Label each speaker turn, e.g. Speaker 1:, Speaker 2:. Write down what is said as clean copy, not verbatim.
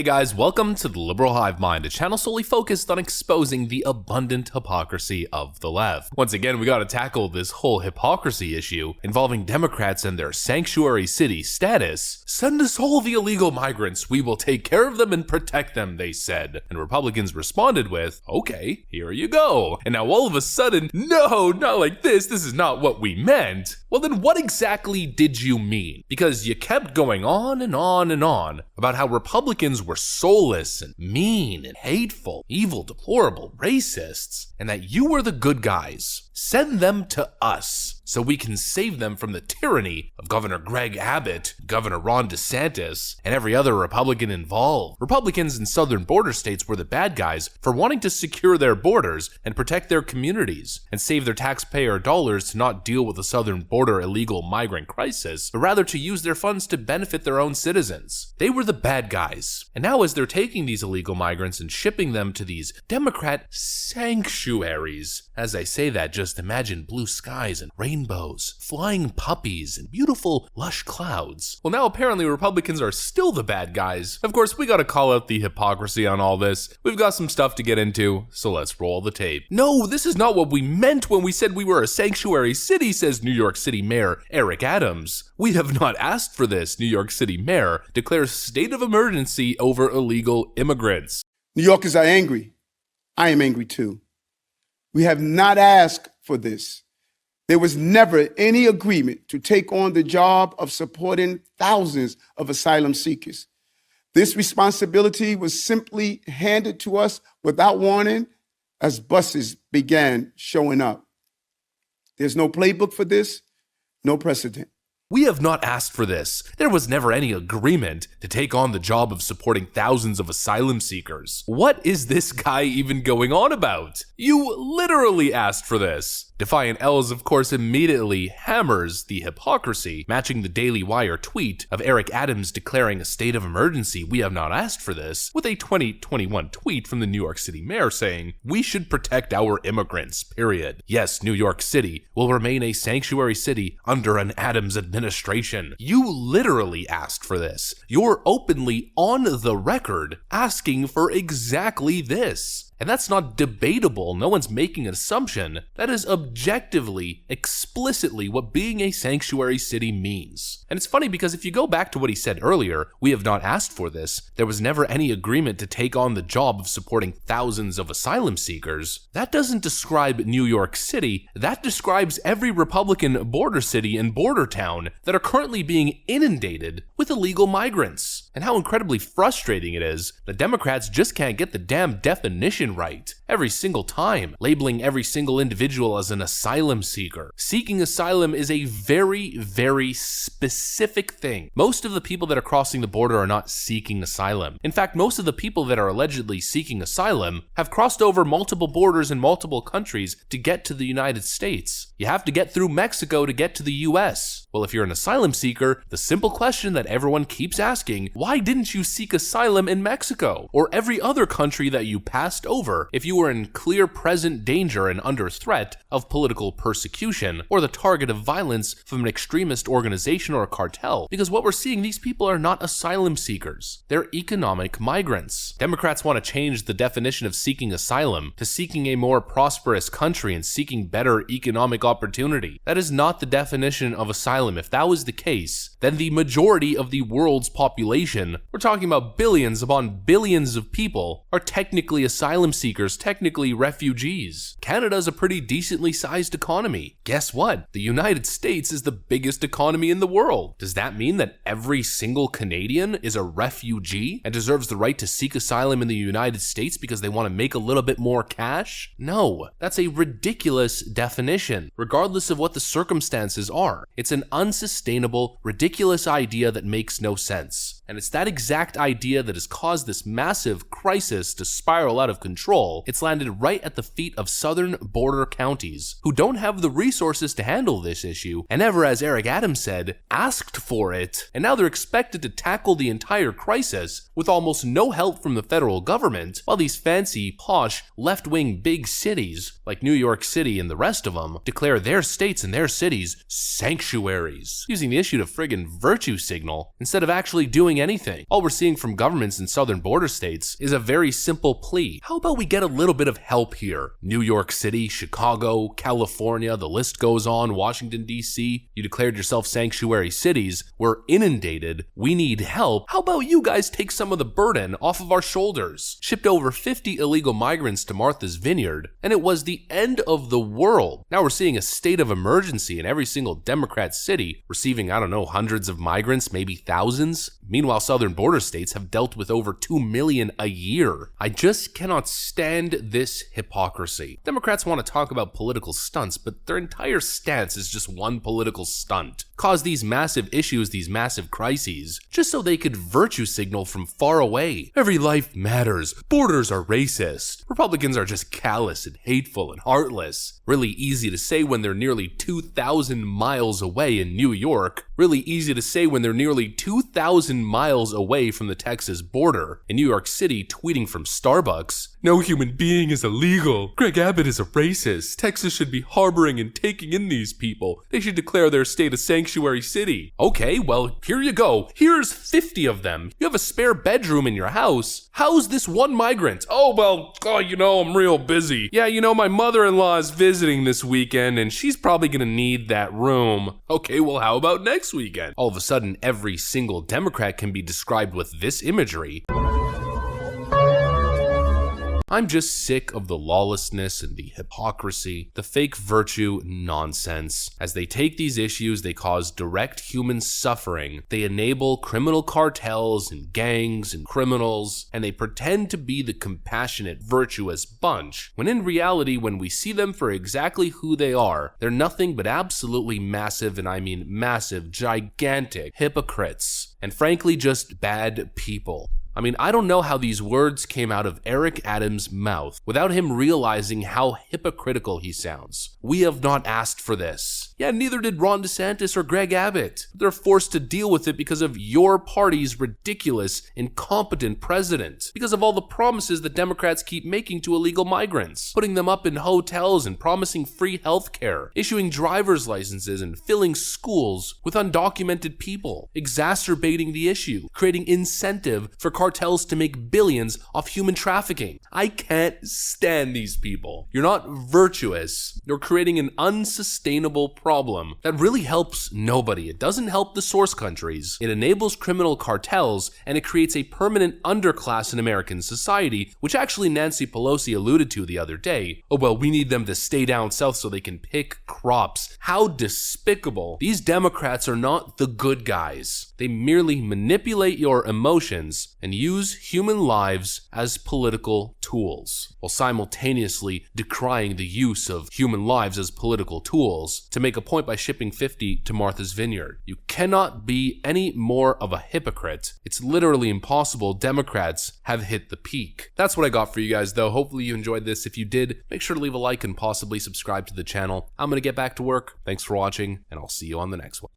Speaker 1: Hey guys, welcome to the Liberal Hive Mind, a channel solely focused on exposing the abundant hypocrisy of the left. Once again, we gotta tackle this whole hypocrisy issue involving Democrats and their sanctuary city status. Send us all the illegal migrants, we will take care of them and protect them, they said. And Republicans responded with, okay, here you go. And now all of a sudden, no, not like this is not what we meant. Well then what exactly did you mean? Because you kept going on and on and on about how Republicans were soulless and mean and hateful, evil, deplorable, racists, and that you were the good guys. Send them to us so we can save them from the tyranny of Governor Greg Abbott, Governor Ron DeSantis, and every other Republican involved. Republicans in southern border states were the bad guys for wanting to secure their borders and protect their communities and save their taxpayer dollars to not deal with the southern border illegal migrant crisis, but rather to use their funds to benefit their own citizens. They were the bad guys. And now as they're taking these illegal migrants and shipping them to these Democrat sanctuaries, as I say that, just imagine blue skies and rainbows, flying puppies, and beautiful, lush clouds. Well, now apparently Republicans are still the bad guys. Of course, we gotta call out the hypocrisy on all this. We've got some stuff to get into, so let's roll the tape. No, this is not what we meant when we said we were a sanctuary city, says New York City Mayor Eric Adams. We have not asked for this, New York City Mayor declares state of emergency over illegal immigrants.
Speaker 2: New Yorkers are angry. I am angry too. We have not asked for this. There was never any agreement to take on the job of supporting thousands of asylum seekers. This responsibility was simply handed to us without warning as buses began showing up. There's no playbook for this, no precedent.
Speaker 1: We have not asked for this. There was never any agreement to take on the job of supporting thousands of asylum seekers. What is this guy even going on about? You literally asked for this. Defiant Els, of course, immediately hammers the hypocrisy, matching the Daily Wire tweet of Eric Adams declaring a state of emergency, we have not asked for this, with a 2021 tweet from the New York City mayor saying, we should protect our immigrants, period. Yes, New York City will remain a sanctuary city under an Adams administration. You literally asked for this. You're openly on the record asking for exactly this. And that's not debatable, no one's making an assumption. That is objectively, explicitly what being a sanctuary city means. And it's funny because if you go back to what he said earlier, we have not asked for this, there was never any agreement to take on the job of supporting thousands of asylum seekers. That doesn't describe New York City, that describes every Republican border city and border town that are currently being inundated with illegal migrants. And how incredibly frustrating it is that Democrats just can't get the damn definition right every single time, labeling every single individual as an asylum seeker. Seeking asylum is a very, very specific thing. Most of the people that are crossing the border are not seeking asylum. In fact, most of the people that are allegedly seeking asylum have crossed over multiple borders in multiple countries to get to the United States. You have to get through Mexico to get to the US. Well, if you're an asylum seeker, the simple question that everyone keeps asking, why didn't you seek asylum in Mexico or every other country that you passed over if you were in clear present danger and under threat of political persecution or the target of violence from an extremist organization or a cartel? Because what we're seeing, these people are not asylum seekers. They're economic migrants. Democrats want to change the definition of seeking asylum to seeking a more prosperous country and seeking better economic opportunity. That is not the definition of asylum. If that was the case, then the majority of the world's population, we're talking about billions upon billions of people, are technically asylum seekers, technically refugees. Canada is a pretty decently sized economy. Guess what? The United States is the biggest economy in the world. Does that mean that every single Canadian is a refugee and deserves the right to seek asylum in the United States because they want to make a little bit more cash? No, that's a ridiculous definition, regardless of what the circumstances are. It's an unsustainable, ridiculous idea that makes no sense. And it's that exact idea that has caused this massive crisis to spiral out of control. It's landed right at the feet of southern border counties who don't have the resources to handle this issue and never, as Eric Adams said, asked for it. And now they're expected to tackle the entire crisis with almost no help from the federal government, while these fancy, posh, left-wing big cities like New York City and the rest of them declare their states and their cities sanctuaries, using the issue to friggin' virtue signal instead of actually doing anything. All we're seeing from governments in southern border states is a very simple plea. How about we get a little bit of help here? New York City, Chicago, California, the list goes on, Washington, D.C. You declared yourself sanctuary cities. We're inundated. We need help. How about you guys take some of the burden off of our shoulders? Shipped over 50 illegal migrants to Martha's Vineyard, and it was the end of the world. Now we're seeing a state of emergency in every single Democrat city, receiving, I don't know, hundreds of migrants, maybe thousands. Meanwhile, southern border states have dealt with over 2 million a year. I just cannot stand this hypocrisy. Democrats want to talk about political stunts, but their entire stance is just one political stunt. Cause these massive issues, these massive crises, just so they could virtue signal from far away. Every life matters. Borders are racist. Republicans are just callous and hateful and heartless. Really easy to say when they're nearly 2,000 miles away in New York. Really easy to say when they're nearly 2,000 miles away from the Texas border. In New York City, tweeting from Starbucks, "No human being is illegal. Greg Abbott is a racist. Texas should be harboring and taking in these people. They should declare their state a sanctuary city." Okay, well, here you go. Here's 50 of them. You have a spare bedroom in your house. How's this one migrant? Oh, well, I'm real busy. Yeah, my mother-in-law is visiting this weekend and she's probably gonna need that room. Okay, well, how about next weekend? All of a sudden, every single Democrat can be described with this imagery. I'm just sick of the lawlessness and the hypocrisy, the fake virtue nonsense. As they take these issues, they cause direct human suffering. They enable criminal cartels and gangs and criminals, and they pretend to be the compassionate, virtuous bunch, when in reality, when we see them for exactly who they are, they're nothing but absolutely massive, and I mean massive, gigantic hypocrites, and frankly, just bad people. I don't know how these words came out of Eric Adams' mouth without him realizing how hypocritical he sounds. We have not asked for this. Yeah, neither did Ron DeSantis or Greg Abbott. They're forced to deal with it because of your party's ridiculous, incompetent president. Because of all the promises that Democrats keep making to illegal migrants. Putting them up in hotels and promising free health care. Issuing driver's licenses and filling schools with undocumented people. Exacerbating the issue. Creating incentive for cartels to make billions off human trafficking. I can't stand these people. You're not virtuous. You're creating an unsustainable problem that really helps nobody. It doesn't help the source countries. It enables criminal cartels, and it creates a permanent underclass in American society, which actually Nancy Pelosi alluded to the other day. Oh, well, we need them to stay down south so they can pick crops. How despicable. These Democrats are not the good guys. They merely manipulate your emotions and use human lives as political tools, while simultaneously decrying the use of human lives as political tools to make a point by shipping 50 to Martha's Vineyard. You cannot be any more of a hypocrite. It's literally impossible. Democrats have hit the peak. That's what I got for you guys, though. Hopefully you enjoyed this. If you did, make sure to leave a like and possibly subscribe to the channel. I'm gonna get back to work. Thanks for watching, and I'll see you on the next one.